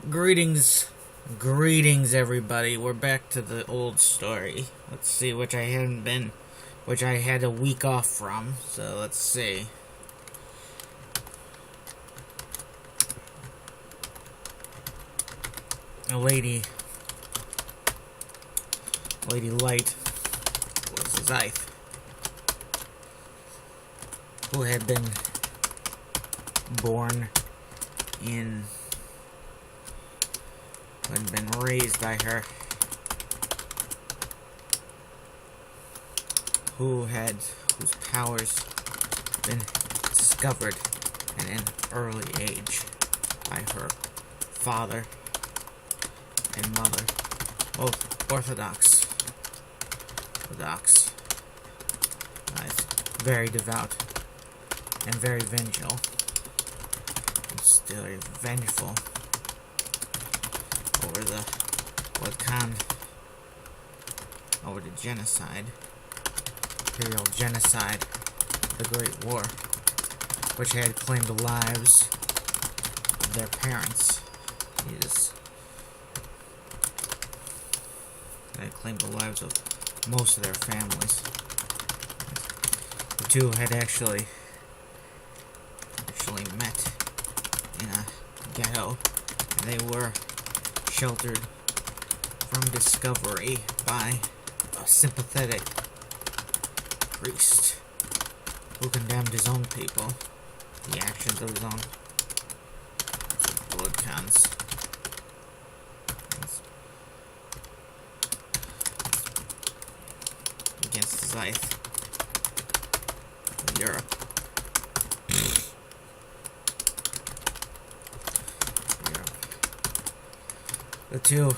Greetings, everybody. We're back to the old story. Let's see, which I had a week off from. So let's see. A Lady Light was a Zythe who had been born in, had been raised by her, whose powers been discovered at an early age by her father and mother, both orthodox, very devout and very vengeful, and still vengeful over the genocide, imperial genocide, the Great War, which had claimed the lives of their parents. They had claimed the lives of most of their families. The two had actually met in a ghetto, and they were sheltered from discovery by a sympathetic priest who condemned his own people, the actions of his own blood cons. Against the Zythe of Europe. The two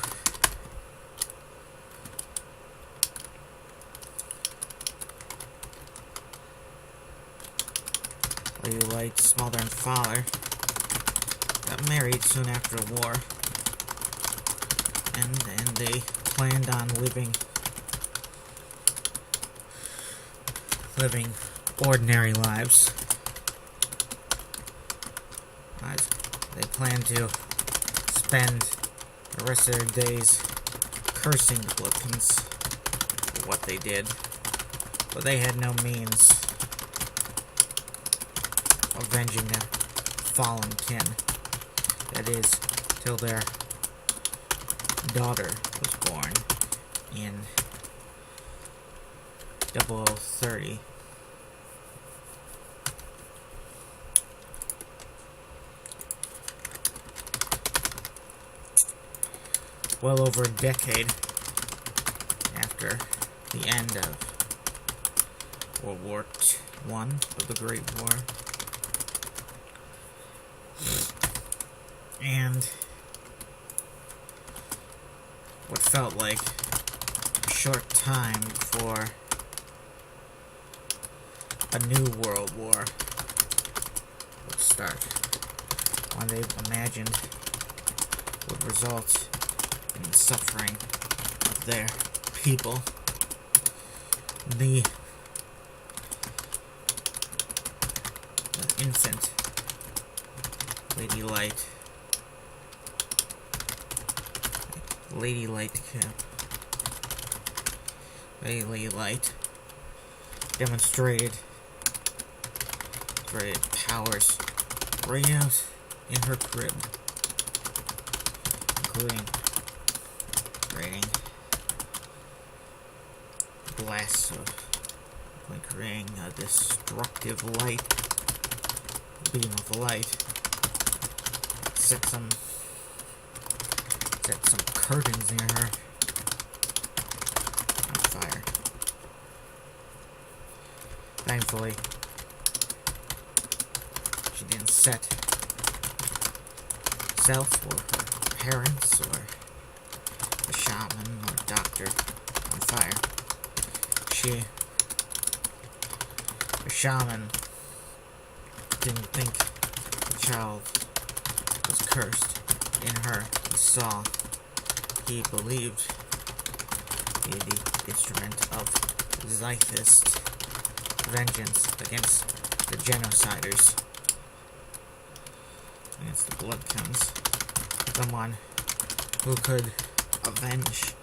Lady Light's mother and father got married soon after the war, and they planned on living ordinary lives. They planned to spend the rest of their days cursing the Blitkins for what they did, but they had no means of avenging their fallen kin. That is, till their daughter was born in 0030. Well over a decade after the end of World War I, of the Great War. And what felt like a short time before a new world war would start, one they imagined would result in the suffering of their people. The infant Lady Light demonstrated great powers right out in her crib, including creating blasts creating a destructive beam of light, set some curtains near her on fire. Thankfully, she didn't set herself or her parents or the shaman or doctor on fire. The shaman didn't think the child was cursed in her. He believed the instrument of Zythist vengeance against the genociders, against the Bloodkins. someone who could avenge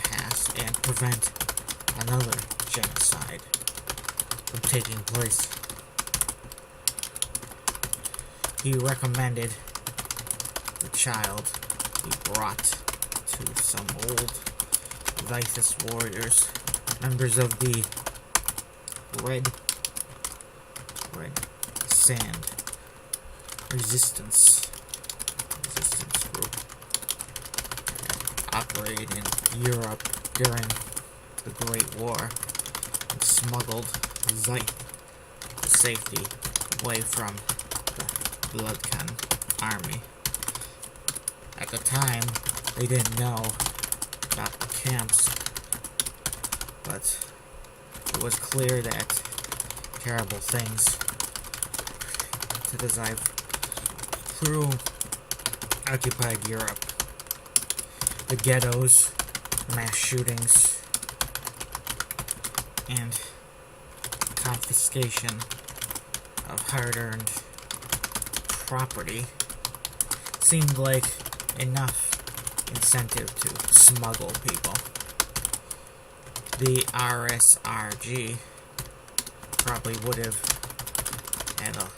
past and prevent another genocide from taking place. He recommended the child be brought to some old Vithis warriors, members of the Red Sand Resistance group that operated in Europe during the Great War and smuggled Scythe to safety away from the Bloodcon army. At the time, they didn't know about the camps, but it was clear that terrible things to the Scythe through occupied Europe. The ghettos, mass shootings, and confiscation of hard-earned property seemed like enough incentive to smuggle people. The RSRG probably would have had a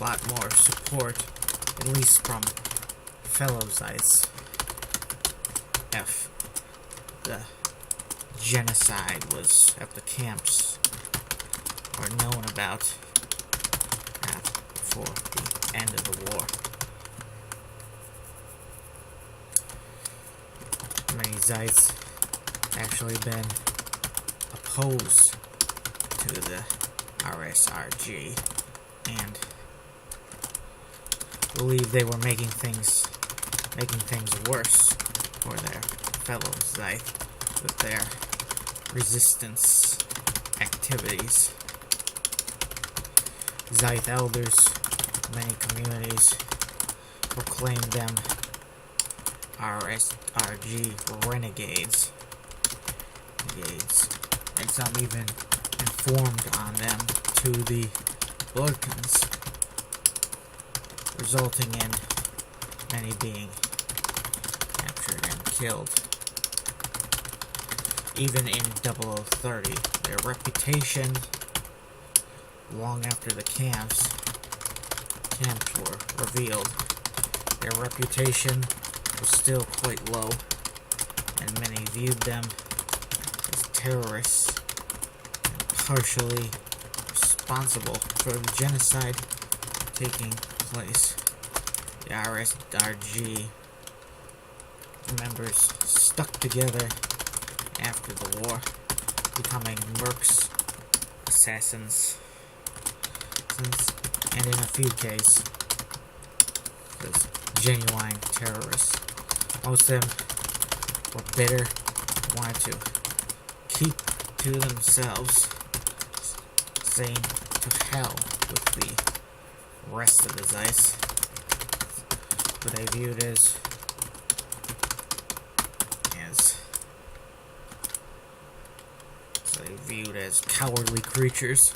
lot more support, at least from fellow Scythes, if the genocide was at the camps were known about before the end of the war. Many Scythes actually been opposed to the RSRG and believe they were making things worse for their fellow Scythe with their resistance activities. Scythe elders in many communities proclaimed them RSRG renegades, and some even informed on them to the Bloodcons, resulting in many being captured and killed. Even in 0030, their reputation, long after the camps were revealed, their reputation was still quite low, and many viewed them as terrorists and partially responsible for the genocide taking place. The RSRG members stuck together after the war, becoming mercs, assassins, and in a few cases, genuine terrorists. Most of them were bitter, wanted to keep to themselves, saying to hell with the rest of the Scythes, what they viewed as cowardly creatures,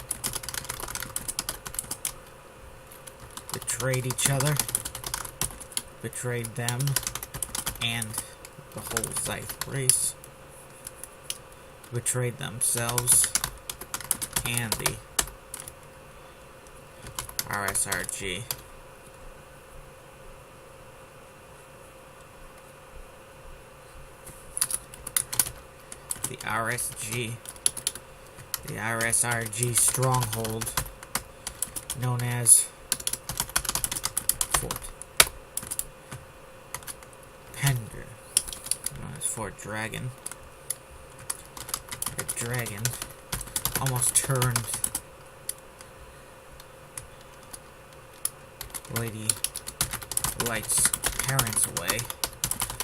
betrayed each other, betrayed them, and the whole Scythe race, betrayed themselves and the RSRG. The RSRG stronghold, known as Fort Pender, known as Fort Dragon. The dragon almost turned Lady Light's parents away,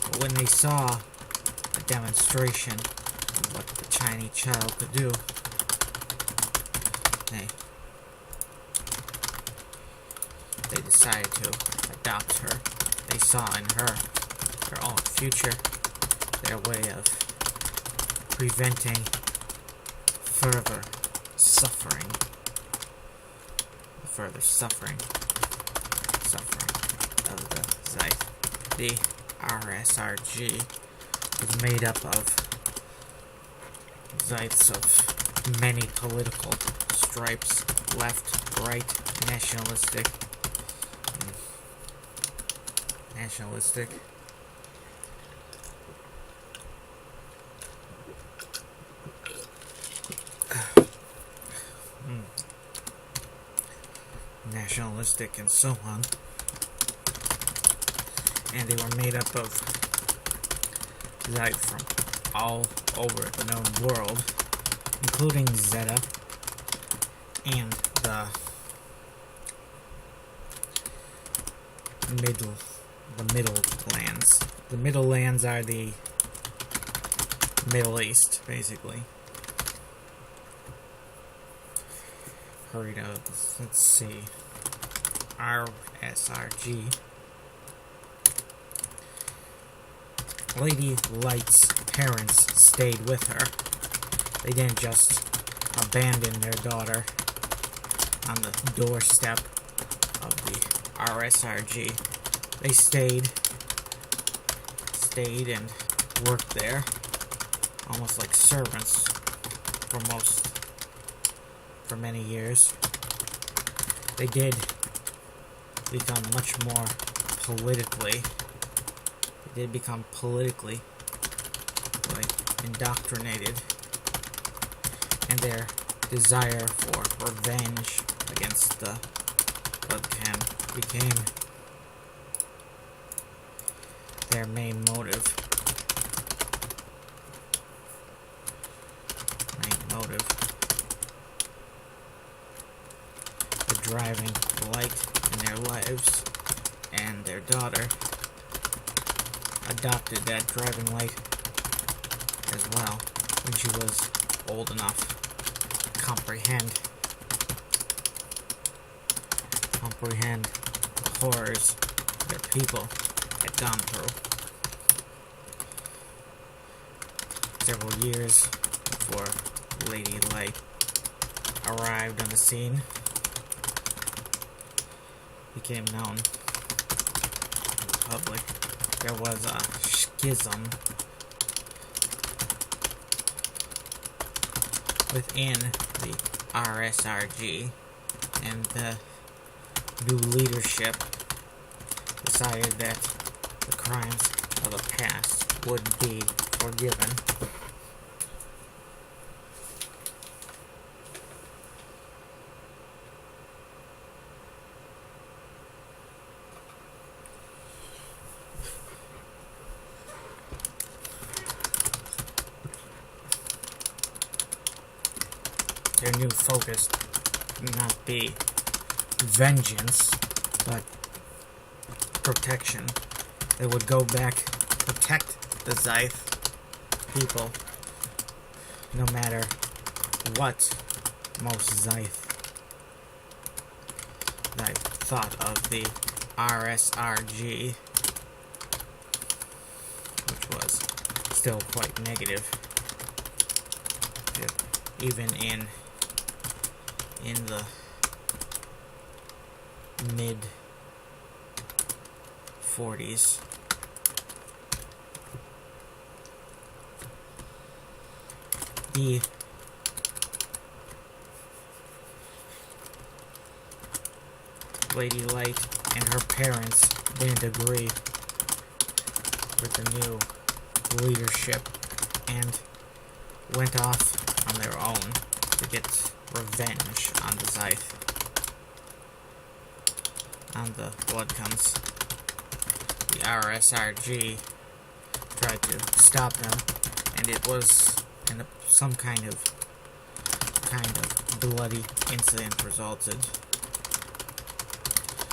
but when they saw a demonstration of what the tiny child could do, they decided to adopt her. They saw in her their own future, their way of preventing further suffering of the Scythe. the RSRG was made up of Zeiths of many political stripes, left, right, nationalistic, nationalistic, and so on. And they were made up of Zeith from all over the known world, including Zeta and the middle lands. The middle lands are the Middle East, basically. Hurry up. Let's see. RSRG. Lady Light's parents stayed with her. They didn't just abandon their daughter on the doorstep of the RSRG. They stayed and worked there, almost like servants for many years. They did become much more politically. They did become politically, indoctrinated, and their desire for revenge against the Bloodcan became their main motive. The driving light in their lives, and their daughter adopted that driving light as well when she was old enough to comprehend the horrors their people had gone through. Several years before Lady Light arrived on the scene, became known to the public, there was a schism within the RSRG, and the new leadership decided that the crimes of the past would be forgiven. Their new focus would not be vengeance, but protection. They would go back, protect the Zeith people, no matter what most Zeith thought of the RSRG, which was still quite negative, even in the mid-40s. The Lady Light and her parents didn't agree with the new leadership and went off on their own to get revenge on the Zeith, on the Bloodcoms. The RSRG tried to stop them, and it was some kind of bloody incident resulted.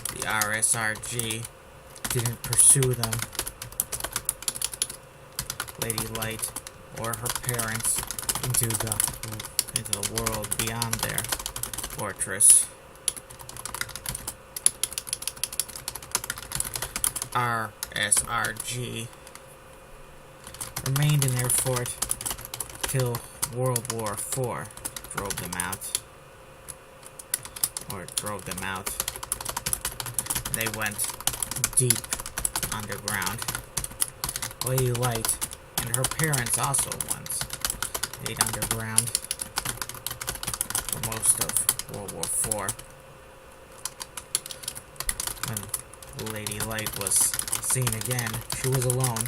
The RSRG didn't pursue them, Lady Light or her parents, into the world beyond their fortress. RSRG remained in their fort till World War IV drove them out. They went deep underground. Lady Light and her parents also once stayed underground for most of World War IV. When Lady Light was seen again, she was alone.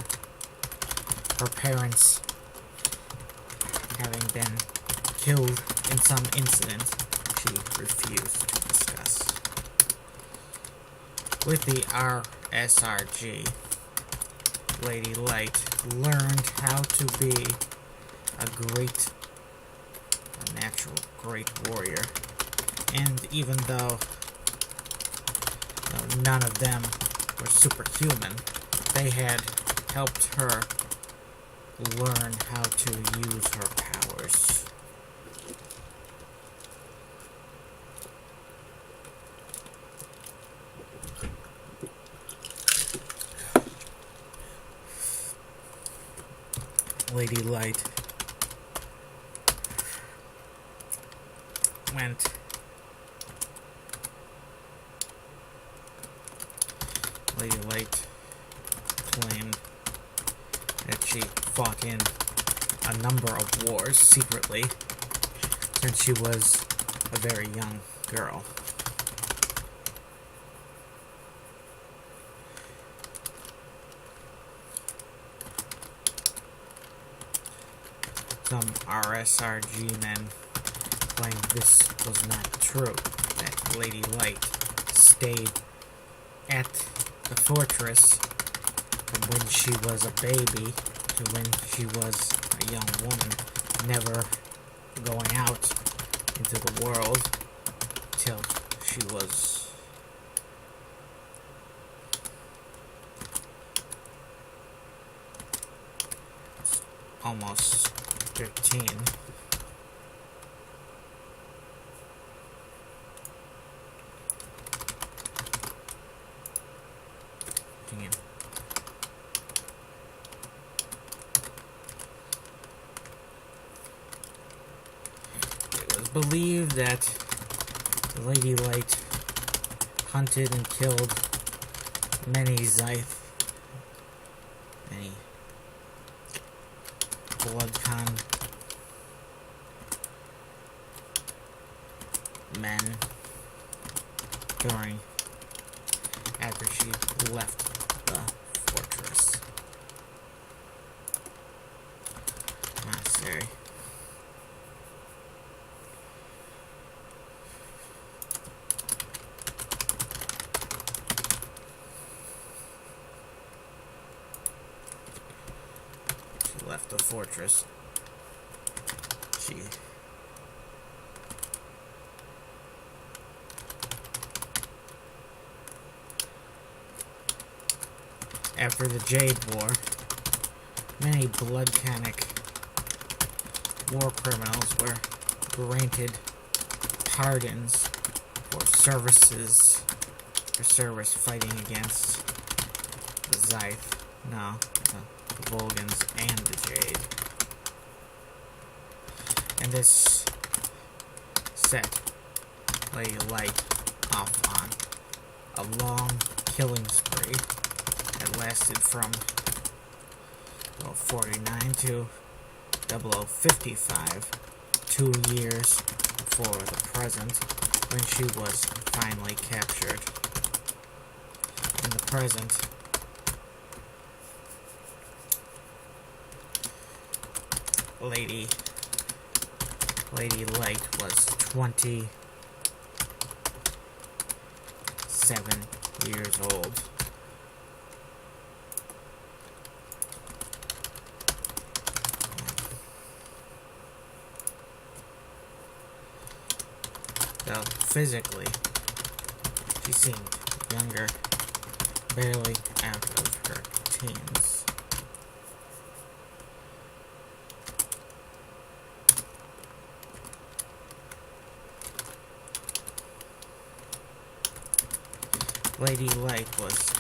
Her parents, having been killed in some incident, she refused to discuss. With the RSRG, Lady Light learned how to be a natural great warrior. And even though none of them were superhuman, they had helped her learn how to use her powers. Lady Light claimed that she fought in a number of wars secretly since she was a very young girl. Some RSRG men claimed this was not true, that Lady Light stayed at the fortress from when she was a baby to when she was a young woman, never going out into the world till she was almost 13. It was believed that Lady Light hunted and killed many blood-con men after she left the fortress monastery. She left the fortress. After the Jade War, many blood-canic war criminals were granted pardons for service fighting against the Scythe, the Volgans, and the Jade. And this set Lady Light off on a long killing spree that lasted from 49 to 0055, 2 years before the present, when she was finally captured. In the present, Lady Light was 27 years old. Though physically, she seemed younger, barely out of her teens. Lady Light was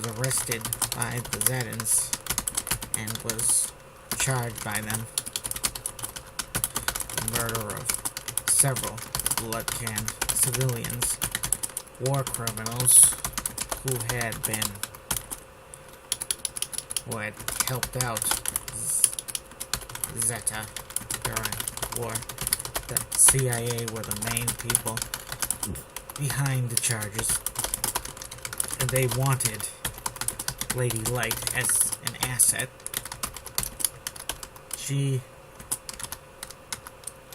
arrested by the Zetans and was charged by them the murder of several blood-can civilians, war criminals, who had helped out Zeta during the war. The CIA were the main people behind the charges, and they wanted Lady Light as an asset. She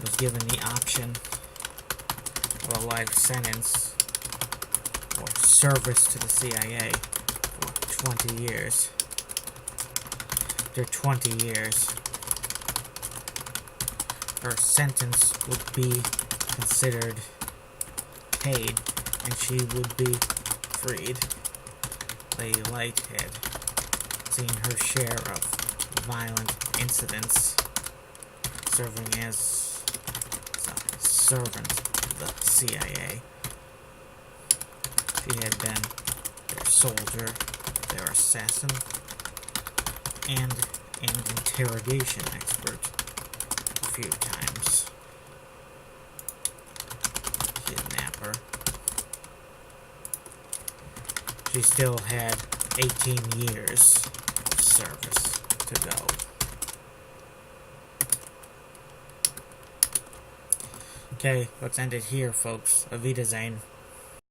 was given the option of a life sentence or service to the CIA for 20 years. After 20 years, her sentence would be considered paid and she would be freed. Lady Light had seen her share of violent incidents, serving as a servant of the CIA. She had been their soldier, their assassin, and an interrogation expert a few times. Kidnapper. She still had 18 years of service to go. Okay, let's end it here, folks. Auf Wiedersehen.